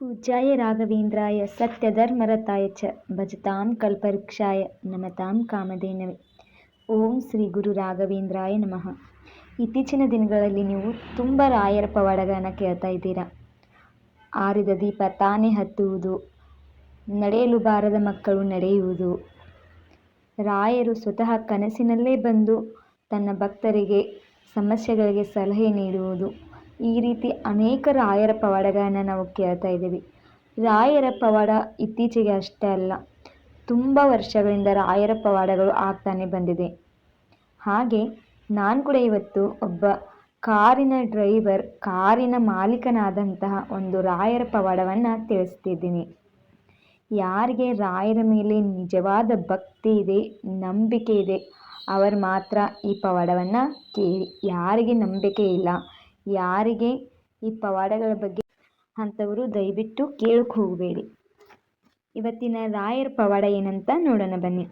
ಪೂಜ್ಯಾಯ ರಾಘವೇಂದ್ರಾಯ ಸತ್ಯಧರ್ಮರತಾಯ ಚ ಭಜತಾಂ ಕಲ್ಪವೃಕ್ಷಾಯ ನಮತಾಂ ಕಾಮಧೇನವೇ. ಓಂ ಶ್ರೀ ಗುರು ರಾಘವೇಂದ್ರಾಯ ನಮಃ. ಇತ್ತೀಚಿನ ದಿನಗಳಲ್ಲಿ ನೀವು ತುಂಬ ರಾಯರ ಪವಾಡಗಳನ್ನು ಕೇಳ್ತಾ ಇದ್ದೀರಾ. ಆರಿದ ದೀಪ ತಾನೇ ಹತ್ತುವುದು, ನಡೆಯಲು ಬಾರದ ಮಕ್ಕಳು ನಡೆಯುವುದು, ರಾಯರು ಸ್ವತಃ ಕನಸಿನಲ್ಲೇ ಬಂದು ತನ್ನ ಭಕ್ತರಿಗೆ ಸಮಸ್ಯೆಗಳಿಗೆ ಸಲಹೆ ನೀಡುವುದು, ಈ ರೀತಿ ಅನೇಕ ರಾಯರ ಪವಾಡಗಳನ್ನು ನಾವು ಕೇಳ್ತಾ ಇದ್ದೀವಿ. ರಾಯರ ಪವಾಡ ಇತ್ತೀಚೆಗೆ ಅಷ್ಟೇ ಅಲ್ಲ, ತುಂಬ ವರ್ಷಗಳಿಂದ ರಾಯರ ಪವಾಡಗಳು ಆಗ್ತಾನೆ ಬಂದಿದೆ. ಹಾಗೆ ನಾನು ಕೂಡ ಇವತ್ತು ಒಬ್ಬ ಕಾರಿನ ಡ್ರೈವರ್, ಕಾರಿನ ಮಾಲೀಕನಾದಂತಹ ಒಂದು ರಾಯರ ಪವಾಡವನ್ನು ತಿಳಿಸ್ತಿದ್ದೀನಿ. ಯಾರಿಗೆ ರಾಯರ ಮೇಲೆ ನಿಜವಾದ ಭಕ್ತಿ ಇದೆ, ನಂಬಿಕೆ ಇದೆ, ಅವರು ಮಾತ್ರ ಈ ಪವಾಡವನ್ನು ಕೇಳಿ. ಯಾರಿಗೆ ನಂಬಿಕೆ ಇಲ್ಲ, ಯಾರಿಗೆ ಈ ಪವಾಡಗಳ ಬಗ್ಗೆ ಅಂಥವರು ದಯವಿಟ್ಟು ಕೇಳಕ್ಕೆ ಹೋಗಬೇಡಿ. ಇವತ್ತಿನ ರಾಯರ ಪವಾಡ ಏನಂತ ನೋಡೋಣ ಬನ್ನಿ.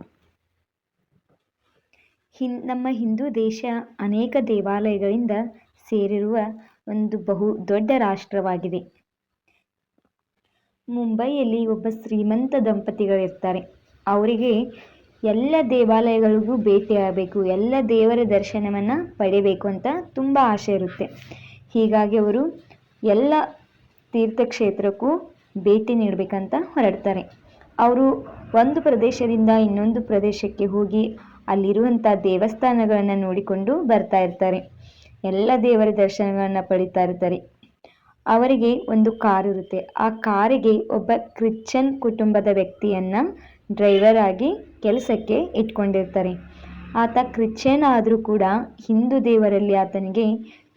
ನಮ್ಮ ಹಿಂದೂ ದೇಶ ಅನೇಕ ದೇವಾಲಯಗಳಿಂದ ಸೇರಿರುವ ಒಂದು ಬಹು ದೊಡ್ಡ ರಾಷ್ಟ್ರವಾಗಿದೆ. ಮುಂಬೈಯಲ್ಲಿ ಒಬ್ಬ ಶ್ರೀಮಂತ ದಂಪತಿಗಳಿರ್ತಾರೆ. ಅವರಿಗೆ ಎಲ್ಲ ದೇವಾಲಯಗಳಿಗೂ ಭೇಟಿಯಾಗಬೇಕು, ಎಲ್ಲ ದೇವರ ದರ್ಶನವನ್ನು ಪಡೆಯಬೇಕು ಅಂತ ತುಂಬ ಆಸೆ ಇರುತ್ತೆ. ಹೀಗಾಗಿ ಅವರು ಎಲ್ಲ ತೀರ್ಥಕ್ಷೇತ್ರಕ್ಕೂ ಭೇಟಿ ನೀಡಬೇಕಂತ ಹೊರಡ್ತಾರೆ. ಅವರು ಒಂದು ಪ್ರದೇಶದಿಂದ ಇನ್ನೊಂದು ಪ್ರದೇಶಕ್ಕೆ ಹೋಗಿ ಅಲ್ಲಿರುವಂಥ ದೇವಸ್ಥಾನಗಳನ್ನು ನೋಡಿಕೊಂಡು ಬರ್ತಾ ಇರ್ತಾರೆ. ಎಲ್ಲ ದೇವರ ದರ್ಶನಗಳನ್ನು ಪಡಿತಾ ಇರ್ತಾರೆ. ಅವರಿಗೆ ಒಂದು ಕಾರು ಇರುತ್ತೆ. ಆ ಕಾರಿಗೆ ಒಬ್ಬ ಕ್ರಿಶ್ಚಿಯನ್ ಕುಟುಂಬದ ವ್ಯಕ್ತಿಯನ್ನು ಡ್ರೈವರ್ ಆಗಿ ಕೆಲಸಕ್ಕೆ ಇಟ್ಕೊಂಡಿರ್ತಾರೆ. ಆತ ಕ್ರಿಶ್ಚಿಯನ್ ಆದರೂ ಕೂಡ ಹಿಂದೂ ದೇವರಲ್ಲಿ ಆತನಿಗೆ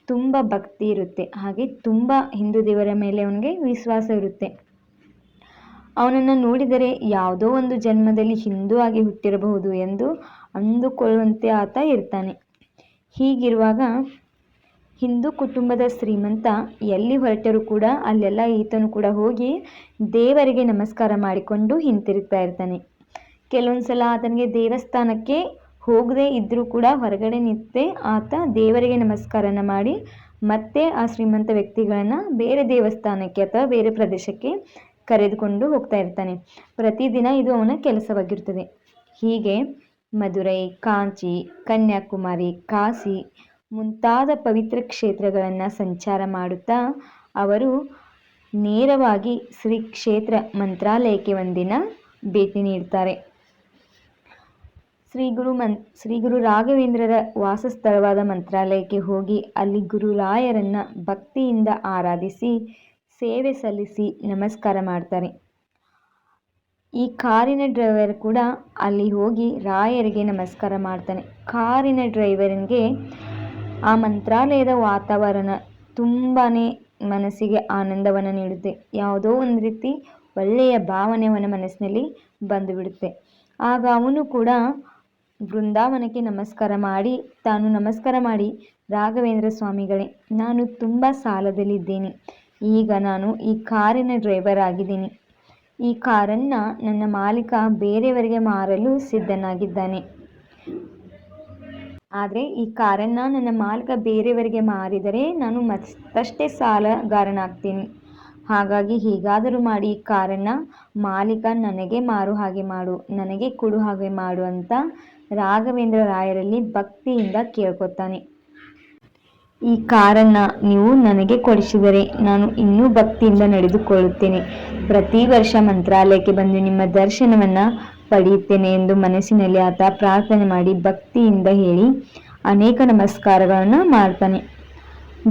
ತುಂಬ ಭಕ್ತಿ ಇರುತ್ತೆ. ಹಾಗೆ ತುಂಬ ಹಿಂದೂ ದೇವರ ಮೇಲೆ ಅವನಿಗೆ ವಿಶ್ವಾಸ ಇರುತ್ತೆ. ಅವನನ್ನು ನೋಡಿದರೆ ಯಾವುದೋ ಒಂದು ಜನ್ಮದಲ್ಲಿ ಹಿಂದೂ ಆಗಿ ಹುಟ್ಟಿರಬಹುದು ಎಂದು ಅಂದುಕೊಳ್ಳುವಂತೆ ಆತ ಇರ್ತಾನೆ. ಹೀಗಿರುವಾಗ ಹಿಂದೂ ಕುಟುಂಬದ ಶ್ರೀಮಂತ ಎಲ್ಲಿ ಹೊರಟರೂ ಕೂಡ ಅಲ್ಲೆಲ್ಲ ಈತನು ಕೂಡ ಹೋಗಿ ದೇವರಿಗೆ ನಮಸ್ಕಾರ ಮಾಡಿಕೊಂಡು ಹಿಂತಿರುಗ್ತಾ ಇರ್ತಾನೆ. ಕೆಲವೊಂದು ಸಲ ಆತನಿಗೆ ದೇವಸ್ಥಾನಕ್ಕೆ ಹೋಗದೇ ಇದ್ದರೂ ಕೂಡ ಹೊರಗಡೆ ನಿಂತೆ ಆತ ದೇವರಿಗೆ ನಮಸ್ಕಾರನ ಮಾಡಿ ಮತ್ತೆ ಆ ಶ್ರೀಮಂತ ವ್ಯಕ್ತಿಗಳನ್ನು ಬೇರೆ ದೇವಸ್ಥಾನಕ್ಕೆ ಅಥವಾ ಬೇರೆ ಪ್ರದೇಶಕ್ಕೆ ಕರೆದುಕೊಂಡು ಹೋಗ್ತಾ ಇರ್ತಾನೆ. ಪ್ರತಿದಿನ ಇದು ಅವನ ಕೆಲಸವಾಗಿರ್ತದೆ. ಹೀಗೆ ಮಧುರೈ, ಕಾಂಚಿ, ಕನ್ಯಾಕುಮಾರಿ, ಕಾಶಿ ಮುಂತಾದ ಪವಿತ್ರ ಕ್ಷೇತ್ರಗಳನ್ನು ಸಂಚಾರ ಮಾಡುತ್ತಾ ಅವರು ನೇರವಾಗಿ ಶ್ರೀ ಕ್ಷೇತ್ರ ಮಂತ್ರಾಲಯಕ್ಕೆ ಒಂದಿನ ಭೇಟಿ ನೀಡ್ತಾರೆ. ಶ್ರೀ ಗುರು ರಾಘವೇಂದ್ರರ ವಾಸಸ್ಥಳವಾದ ಮಂತ್ರಾಲಯಕ್ಕೆ ಹೋಗಿ ಅಲ್ಲಿ ಗುರುರಾಯರನ್ನು ಭಕ್ತಿಯಿಂದ ಆರಾಧಿಸಿ ಸೇವೆ ಸಲ್ಲಿಸಿ ನಮಸ್ಕಾರ ಮಾಡ್ತಾರೆ. ಈ ಕಾರಿನ ಡ್ರೈವರ್ ಕೂಡ ಅಲ್ಲಿ ಹೋಗಿ ರಾಯರಿಗೆ ನಮಸ್ಕಾರ ಮಾಡ್ತಾನೆ. ಕಾರಿನ ಡ್ರೈವರ್ಗೆ ಆ ಮಂತ್ರಾಲಯದ ವಾತಾವರಣ ತುಂಬಾ ಮನಸ್ಸಿಗೆ ಆನಂದವನ್ನು ನೀಡುತ್ತೆ. ಯಾವುದೋ ಒಂದು ರೀತಿ ಒಳ್ಳೆಯ ಭಾವನೆ ಅವನ ಮನಸ್ಸಿನಲ್ಲಿ ಬಂದುಬಿಡುತ್ತೆ. ಆಗ ಅವನು ಕೂಡ ಬೃಂದಾವನಕ್ಕೆ ನಮಸ್ಕಾರ ಮಾಡಿ ರಾಘವೇಂದ್ರ ಸ್ವಾಮಿಗಳೇ, ನಾನು ತುಂಬ ಸಾಲದಲ್ಲಿದ್ದೇನೆ. ಈಗ ನಾನು ಈ ಕಾರಿನ ಡ್ರೈವರ್ ಆಗಿದ್ದೀನಿ. ಈ ಕಾರನ್ನು ನನ್ನ ಮಾಲೀಕ ಬೇರೆಯವರಿಗೆ ಮಾರಲು ಸಿದ್ಧನಾಗಿದ್ದಾನೆ. ಆದರೆ ಈ ಕಾರನ್ನು ನನ್ನ ಮಾಲೀಕ ಬೇರೆಯವರಿಗೆ ಮಾರಿದರೆ ನಾನು ಮತ್ತಷ್ಟೇ ಸಾಲಗಾರನಾಗ್ತೀನಿ. ಹಾಗಾಗಿ ಹೀಗಾದರೂ ಮಾಡಿ ಈ ಕಾರನ್ನು ಮಾಲೀಕ ನನಗೆ ಮಾರು ಹಾಗೆ ಮಾಡು, ನನಗೆ ಕೊಡು ಹಾಗೆ ಮಾಡು ಅಂತ ರಾಘವೇಂದ್ರ ರಾಯರಲ್ಲಿ ಭಕ್ತಿಯಿಂದ ಕೇಳ್ಕೊತಾನೆ. ಈ ಕಾರನ್ನು ನೀವು ನನಗೆ ಕೊಡಿಸಿದರೆ ನಾನು ಇನ್ನೂ ಭಕ್ತಿಯಿಂದ ನಡೆದುಕೊಳ್ಳುತ್ತೇನೆ. ಪ್ರತಿ ವರ್ಷ ಮಂತ್ರಾಲಯಕ್ಕೆ ಬಂದು ನಿಮ್ಮ ದರ್ಶನವನ್ನು ಪಡೆಯುತ್ತೇನೆ ಎಂದು ಮನಸ್ಸಿನಲ್ಲಿ ಆತ ಪ್ರಾರ್ಥನೆ ಮಾಡಿ ಭಕ್ತಿಯಿಂದ ಹೇಳಿ ಅನೇಕ ನಮಸ್ಕಾರಗಳನ್ನು ಮಾಡ್ತಾನೆ.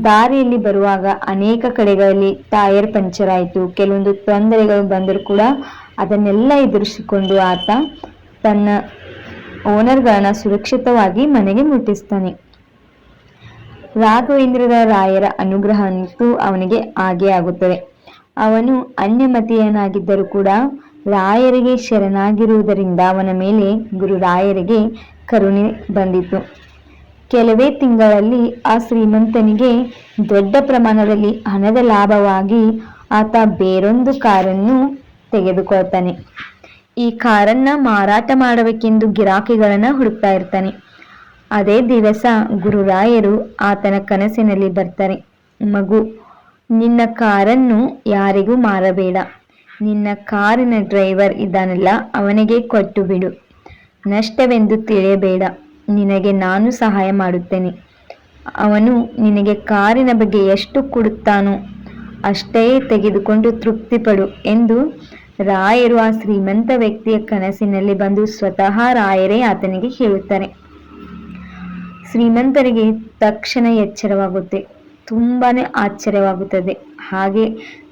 ದಾರಿಯಲ್ಲಿ ಬರುವಾಗ ಅನೇಕ ಕಡೆಗಳಲ್ಲಿ ಟೈರ್ ಪಂಚರ್ ಆಯಿತು, ಕೆಲವೊಂದು ತೊಂದರೆಗಳು ಬಂದರೂ ಕೂಡ ಅದನ್ನೆಲ್ಲ ಎದುರಿಸಿಕೊಂಡು ಆತ ತನ್ನ ಓನರ್ಗಳನ್ನು ಸುರಕ್ಷಿತವಾಗಿ ಮನೆಗೆ ಮುಟ್ಟಿಸ್ತಾನೆ. ರಾಘವೇಂದ್ರದ ರಾಯರ ಅನುಗ್ರಹ ಅಂತೂ ಅವನಿಗೆ ಆಗೇ ಆಗುತ್ತದೆ. ಅವನು ಅನ್ಯಮತೀಯನಾಗಿದ್ದರೂ ಕೂಡ ರಾಯರಿಗೆ ಶರಣಾಗಿರುವುದರಿಂದ ಅವನ ಮೇಲೆ ಗುರುರಾಯರಿಗೆ ಕರುಣೆ ಬಂದಿತು. ಕೆಲವೇ ತಿಂಗಳಲ್ಲಿ ಆ ಶ್ರೀಮಂತನಿಗೆ ದೊಡ್ಡ ಪ್ರಮಾಣದಲ್ಲಿ ಹಣದ ಲಾಭವಾಗಿ ಆತ ಬೇರೊಂದು ಕಾರನ್ನು ತೆಗೆದುಕೊಳ್ತಾನೆ. ಈ ಕಾರನ್ನು ಮಾರಾಟ ಮಾಡಬೇಕೆಂದು ಗಿರಾಕಿಗಳನ್ನು ಹುಡುಕ್ತಾ ಇರ್ತಾನೆ. ಅದೇ ದಿವಸ ಗುರುರಾಯರು ಆತನ ಕನಸಿನಲ್ಲಿ ಬರ್ತಾರೆ. ಮಗು, ನಿನ್ನ ಕಾರನ್ನು ಯಾರಿಗೂ ಮಾರಬೇಡ. ನಿನ್ನ ಕಾರಿನ ಡ್ರೈವರ್ ಇದ್ದಾನಲ್ಲ, ಅವನಿಗೆ ಕೊಟ್ಟು ಬಿಡು. ನಷ್ಟವೆಂದು ತಿಳಿಯಬೇಡ. ನಿನಗೆ ನಾನು ಸಹಾಯ ಮಾಡುತ್ತೇನೆ. ಅವನು ನಿನಗೆ ಕಾರಿನ ಬಗ್ಗೆ ಎಷ್ಟು ಕೊಡುತ್ತಾನೋ ಅಷ್ಟೇ ತೆಗೆದುಕೊಂಡು ತೃಪ್ತಿಪಡು ಎಂದು ರಾಯರು ಆ ಶ್ರೀಮಂತ ವ್ಯಕ್ತಿಯ ಕನಸಿನಲ್ಲಿ ಬಂದು ಸ್ವತಃ ರಾಯರೇ ಆತನಿಗೆ ಹೇಳುತ್ತಾರೆ. ಶ್ರೀಮಂತರಿಗೆ ತಕ್ಷಣ ಎಚ್ಚರವಾಗುತ್ತೆ, ತುಂಬಾನೇ ಆಶ್ಚರ್ಯವಾಗುತ್ತದೆ. ಹಾಗೆ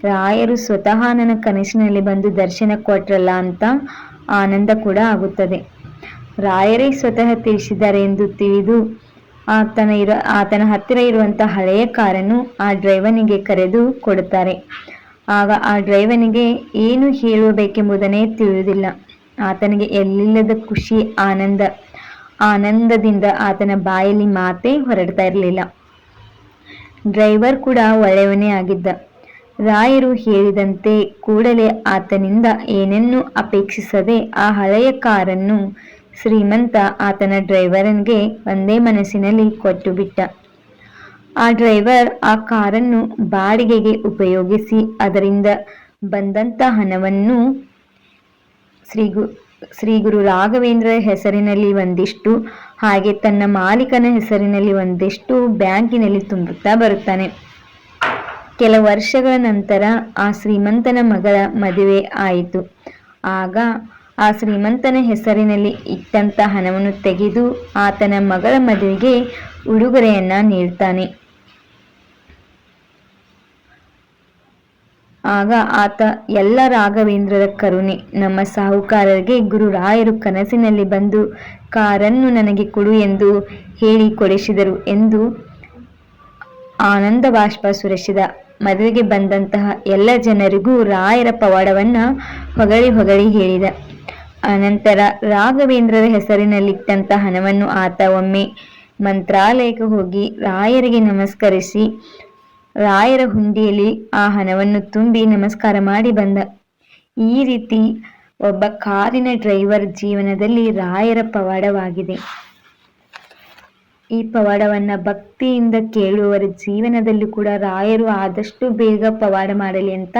ರಾಯರು ಸ್ವತಃ ನನ್ನ ಕನಸಿನಲ್ಲಿ ಬಂದು ದರ್ಶನ ಕೊಟ್ರಲ್ಲ ಅಂತ ಆನಂದ ಕೂಡ ಆಗುತ್ತದೆ. ರಾಯರೇ ಸ್ವತಃ ತಿಳಿಸಿದ್ದಾರೆ ಎಂದು ತಿಳಿದು ಆತನ ಹತ್ತಿರ ಇರುವಂತಹ ಹಳೆಯ ಕಾರನ್ನು ಆ ಡ್ರೈವನಿಗೆ ಕರೆದು ಕೊಡುತ್ತಾರೆ. ಆಗ ಆ ಡ್ರೈವನಿಗೆ ಏನು ಹೇಳಬೇಕೆಂಬುದನ್ನೇ ತಿಳಿಯುವುದಿಲ್ಲ. ಆತನಿಗೆ ಎಲ್ಲಿಲ್ಲದ ಖುಷಿ, ಆನಂದದಿಂದ ಆತನ ಬಾಯಲ್ಲಿ ಮಾತೇ ಹೊರಡ್ತಾ ಇರಲಿಲ್ಲ. ಡ್ರೈವರ್ ಕೂಡ ಒಳ್ಳೆಯವನೇ ಆಗಿದ್ದ. ರಾಯರು ಹೇಳಿದಂತೆ ಕೂಡಲೇ ಆತನಿಂದ ಏನನ್ನೂ ಅಪೇಕ್ಷಿಸದೆ ಆ ಹಳೆಯ ಕಾರನ್ನು ಶ್ರೀಮಂತ ಆತನ ಡ್ರೈವರನ್ಗೆ ಒಂದೇ ಮನಸ್ಸಿನಲ್ಲಿ ಕೊಟ್ಟು ಬಿಟ್ಟ. ಆ ಡ್ರೈವರ್ ಆ ಕಾರನ್ನು ಬಾಡಿಗೆಗೆ ಉಪಯೋಗಿಸಿ ಅದರಿಂದ ಬಂದಂತ ಹಣವನ್ನು ಶ್ರೀ ಗುರು ರಾಘವೇಂದ್ರ ಹೆಸರಿನಲ್ಲಿ ಒಂದಿಷ್ಟು, ಹಾಗೆ ತನ್ನ ಮಾಲೀಕನ ಹೆಸರಿನಲ್ಲಿ ಒಂದಿಷ್ಟು ಬ್ಯಾಂಕಿನಲ್ಲಿ ತುಂಬುತ್ತಾ ಬರುತ್ತಾನೆ. ಕೆಲ ವರ್ಷಗಳ ನಂತರ ಆ ಶ್ರೀಮಂತನ ಮಗಳ ಮದುವೆ ಆಯಿತು. ಆಗ ಆ ಶ್ರೀಮಂತನ ಹೆಸರಿನಲ್ಲಿ ಇಟ್ಟಂತ ಹಣವನ್ನು ತೆಗೆದು ಆತನ ಮಗಳ ಮದುವೆಗೆ ಉಡುಗೊರೆಯನ್ನ ನೀಡ್ತಾನೆ. ಆಗ ಆತ ಎಲ್ಲ ರಾಘವೇಂದ್ರರ ಕರುಣೆ, ನಮ್ಮ ಸಾಹುಕಾರರಿಗೆ ಗುರು ರಾಯರು ಕನಸಿನಲ್ಲಿ ಬಂದು ಕಾರನ್ನು ನನಗೆ ಕೊಡು ಎಂದು ಹೇಳಿ ಕೊಡಿಸಿದರು ಎಂದು ಆನಂದ ಬಾಷ್ಪ ಸುರಿಸಿದ. ಮದುವೆಗೆ ಬಂದಂತಹ ಎಲ್ಲ ಜನರಿಗೂ ರಾಯರ ಪವಾಡವನ್ನ ಹೊಗಳಿ ಹೇಳಿದ. ಅನಂತರ ರಾಘವೇಂದ್ರರ ಹೆಸರಿನಲ್ಲಿಟ್ಟಂತ ಹಣವನ್ನು ಆತ ಒಮ್ಮೆ ಮಂತ್ರಾಲಯಕ್ಕೆ ಹೋಗಿ ರಾಯರಿಗೆ ನಮಸ್ಕರಿಸಿ ರಾಯರ ಹುಂಡಿಯಲ್ಲಿ ಆ ಹಣವನ್ನು ತುಂಬಿ ನಮಸ್ಕಾರ ಮಾಡಿ ಬಂದ. ಈ ರೀತಿ ಒಬ್ಬ ಕಾರಿನ ಡ್ರೈವರ್ ಜೀವನದಲ್ಲಿ ರಾಯರ ಪವಾಡವಾಗಿದೆ. ಈ ಪವಾಡವನ್ನ ಭಕ್ತಿಯಿಂದ ಕೇಳುವವರ ಜೀವನದಲ್ಲೂ ಕೂಡ ರಾಯರು ಆದಷ್ಟು ಬೇಗ ಪವಾಡ ಮಾಡಲಿ ಅಂತ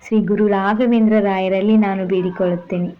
ಶ್ರೀ ಗುರು ರಾಘವೇಂದ್ರ ರಾಯರಲ್ಲಿ ನಾನು ಬೇಡಿಕೊಳ್ಳುತ್ತೇನೆ.